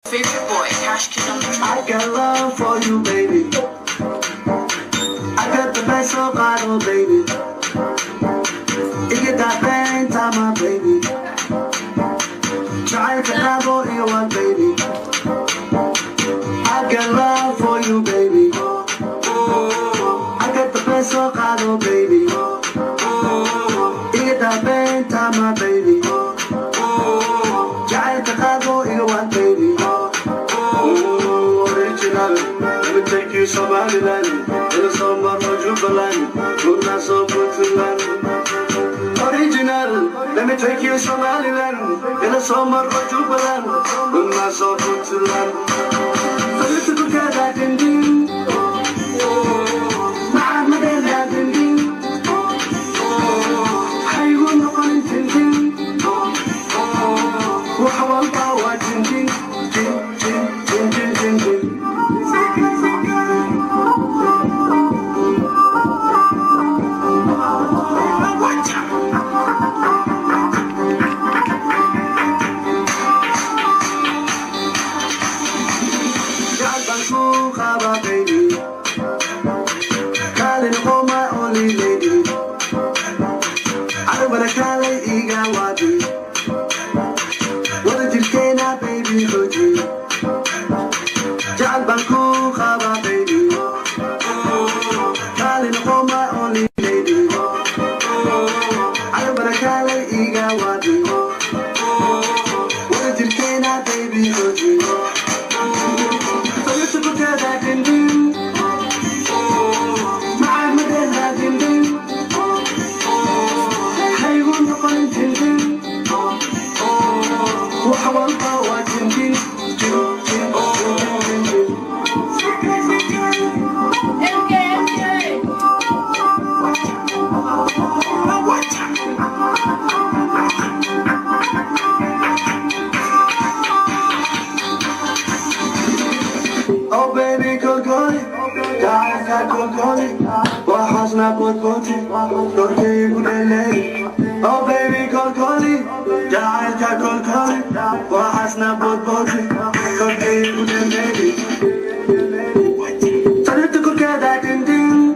Favorite boy, cash kid on the track. I got love for you, baby. I got the best of bottle, baby. You get that bang time, my baby. Try to have all you want, baby. I got love for you, baby. I got the best of bottle, baby. You get that bang time, my baby. Try to have all you want, baby. Original, let me take you Somaliland. In the summer of Jubaland, Luna so good to land. Original, let me take you Somaliland. In the summer of Jubaland, Luna so good to land. So you took a cat that in you. Oh baby, call calling, yeah, call calling. Wahas na bod bodi, call you good lady. Tell to go get that ding ding.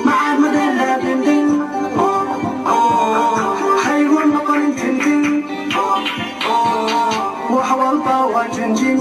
My madella ding ding. Hey, one more calling ding ding. Wahawal power changing.